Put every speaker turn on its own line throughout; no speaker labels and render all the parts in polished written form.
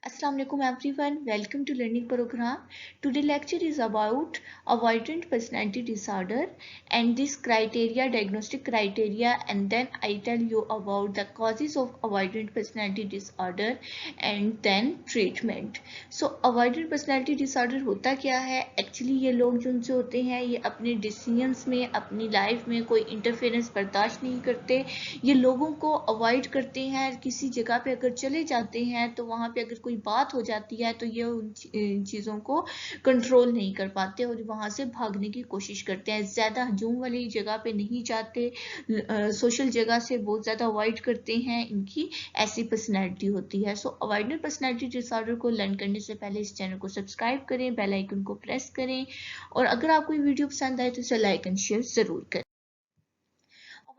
Assalamualaikum everyone, welcome to learning program. Today lecture is about avoidant personality disorder and this criteria, diagnostic criteria, and then I tell you about the causes of avoidant personality disorder and then treatment. So avoidant personality disorder होता क्या है? Actually ये लोग जिनसे होते हैं ये अपने डिसीजंस में, अपनी लाइफ में कोई इंटरफेरेंस बर्दाश्त नहीं करते, ये लोगों को अवॉइड करते हैं। किसी जगह पे अगर चले जाते हैं तो वहाँ पे अगर कोई बात हो जाती है तो ये उन चीज़ों को कंट्रोल नहीं कर पाते और वहाँ से भागने की कोशिश करते हैं। ज़्यादा हजूम वाली जगह पे नहीं जाते, सोशल जगह से बहुत ज़्यादा अवॉइड करते हैं। इनकी ऐसी पर्सनैलिटी होती है। सो अवॉइडेंट पर्सनैलिटी डिसऑर्डर को लर्न करने से पहले इस चैनल को सब्सक्राइब करें, बेल आइकन को प्रेस करें और अगर आपको ये वीडियो पसंद आए तो इसे लाइक एंड शेयर ज़रूर करें।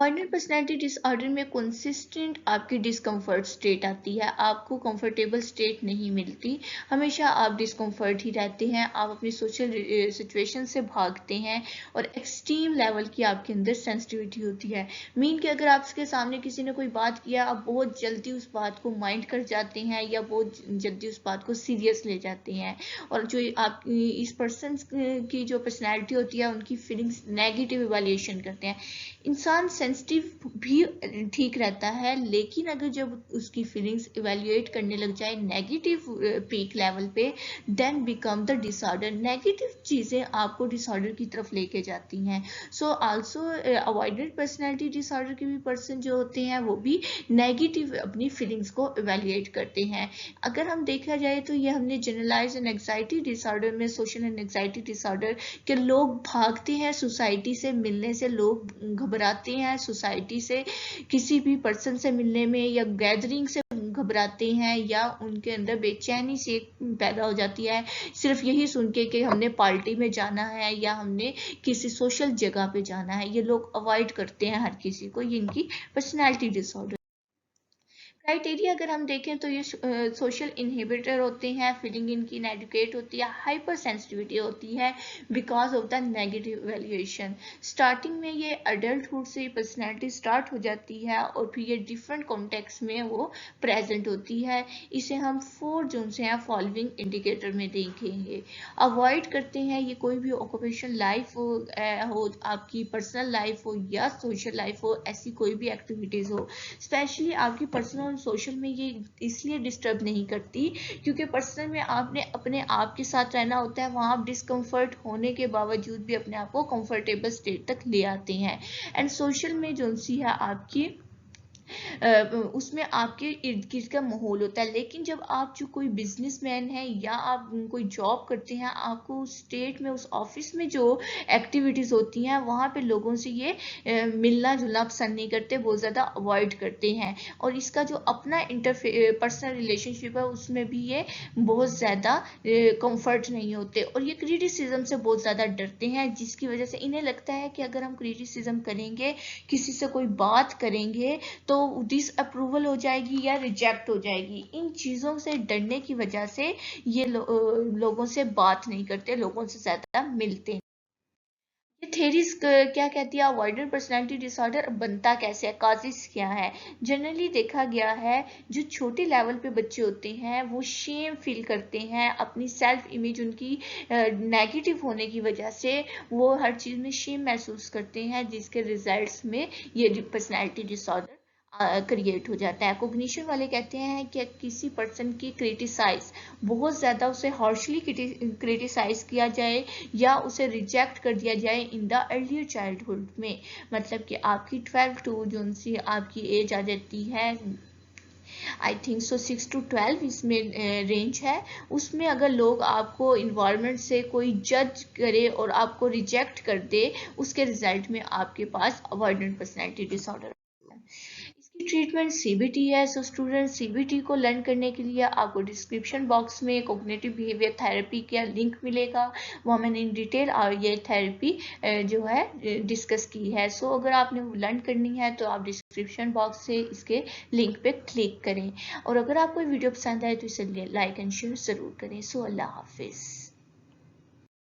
अवॉइडेंट पर्सनैलिटी डिसऑर्डर में कंसिस्टेंट आपकी डिस्कम्फर्ट स्टेट आती है, आपको कंफर्टेबल स्टेट नहीं मिलती, हमेशा आप डिस्कम्फर्ट ही रहते हैं, आप अपनी सोशल सिचुएशन से भागते हैं और एक्सट्रीम लेवल की आपके अंदर सेंसिटिविटी होती है। मीन कि अगर आपके सामने किसी ने कोई बात किया, आप बहुत जल्दी उस बात को माइंड कर जाते हैं या बहुत जल्दी उस बात को सीरियस ले जाते हैं और जो आप इस पर्सन की जो पर्सनैलिटी होती है उनकी फीलिंग्स नेगेटिव इवैल्यूएशन करते हैं। इंसान सेंसिटिव भी ठीक रहता है, लेकिन अगर जब उसकी फीलिंग्स इवेल्युएट करने लग जाए नेगेटिव पीक लेवल पे, then become the disorder. Negative चीज़ें आपको डिसऑर्डर की तरफ लेके जाती हैं। So also avoidant personality disorder के भी पर्सन जो होते हैं वो भी नेगेटिव अपनी फीलिंग्स को इवेल्युएट करते हैं। अगर हम देखा जाए तो ये हमने जनरलाइज एंग्जाइटी डिसऑर्डर में, सोशल एंग्जाइटी डिसऑर्डर के लोग भागते हैं सोसाइटी से मिलने से, लोग घबराते हैं सोसाइटी से, किसी भी पर्सन से मिलने में या गैदरिंग से घबराते हैं या उनके अंदर बेचैनी से पैदा हो जाती है सिर्फ यही सुन के कि हमने पार्टी में जाना है या हमने किसी सोशल जगह पे जाना है। ये लोग अवॉइड करते हैं हर किसी को, ये इनकी पर्सनैलिटी डिसऑर्डर। क्राइटेरिया अगर हम देखें तो ये सोशल इनहिबिटर होते हैं, फीलिंग इनकी इनएडुकेट होती है, हाइपर सेंसिटिविटी होती है because of the negative valuation. Starting में ये अडल्टहुड से पर्सनैलिटी स्टार्ट हो जाती है और फिर ये डिफरेंट कॉन्टेक्स्ट में वो प्रेजेंट होती है। इसे हम 4 जोन से हैं फॉलोइंग इंडिकेटर में देखेंगे। अवॉइड करते हैं ये कोई भी ऑक्यूपेशन लाइफ हो, आपकी पर्सनल लाइफ हो या सोशल लाइफ हो, ऐसी कोई भी एक्टिविटीज हो। स्पेशली आपकी पर्सनल सोशल में ये इसलिए डिस्टर्ब नहीं करती क्योंकि पर्सनल में आपने अपने आप के साथ रहना होता है, वहाँ आप डिस्कम्फर्ट होने के बावजूद भी अपने आप को कंफर्टेबल स्टेट तक ले आते हैं। एंड सोशल में जो सी है आपकी उसमें आपके इर्द गिर्द का माहौल होता है। लेकिन जब आप जो कोई बिजनेसमैन है या आप कोई जॉब करते हैं, आपको उस स्टेट में, उस ऑफिस में जो एक्टिविटीज़ होती हैं वहाँ पे लोगों से ये मिलना जुलना पसंद नहीं करते, बहुत ज़्यादा अवॉइड करते हैं और इसका जो अपना पर्सनल रिलेशनशिप है उसमें भी ये बहुत ज़्यादा कंफर्ट नहीं होते और ये क्रिटिसिज्म से बहुत ज़्यादा डरते हैं, जिसकी वजह से इन्हें लगता है कि अगर हम क्रिटिसिज्म करेंगे, किसी से कोई बात करेंगे तो डिस अप्रूवल हो जाएगी या रिजेक्ट हो जाएगी। इन चीज़ों से डरने की वजह से ये लोगों से बात नहीं करते, लोगों से ज़्यादा मिलते हैं। ये थेरीज क्या कहती है, अवॉइडेंट पर्सनैलिटी डिसऑर्डर बनता कैसे है, काजेस क्या है। जनरली देखा गया है जो छोटे लेवल पे बच्चे होते हैं वो शेम फील करते हैं, अपनी सेल्फ इमेज उनकी नेगेटिव होने की वजह से वो हर चीज़ में शेम महसूस करते हैं, जिसके रिजल्ट्स में ये पर्सनैलिटी डिसऑर्डर क्रिएट हो जाता है। कोग्निशन वाले कहते हैं कि किसी पर्सन की क्रिटिसाइज बहुत ज़्यादा उसे हार्शली क्रिटिसाइज किया जाए या उसे रिजेक्ट कर दिया जाए इन द अर्लियर चाइल्डहुड में, मतलब कि आपकी 12 टू जो सी आपकी एज आ जाती है, आई थिंक सो 6 to 12 इसमें रेंज है, उसमें अगर लोग आपको इन्वायरमेंट से कोई जज करे और आपको रिजेक्ट कर दे, उसके रिजल्ट में आपके पास अवॉइडेंट पर्सनैलिटी डिसऑर्डर। इसकी ट्रीटमेंट सीबीटी है। सो स्टूडेंट सीबीटी को लर्न करने के लिए आपको डिस्क्रिप्शन बॉक्स में कॉग्निटिव बिहेवियर थेरेपी का लिंक मिलेगा, वहाँ मैंने इन डिटेल और ये थेरेपी जो है डिस्कस की है। सो अगर आपने लर्न करनी है तो आप डिस्क्रिप्शन बॉक्स से इसके लिंक पे क्लिक करें और अगर आपको वीडियो पसंद आए तो इसे लाइक एंड शेयर ज़रूर करें। सो अल्लाह हाफिज़।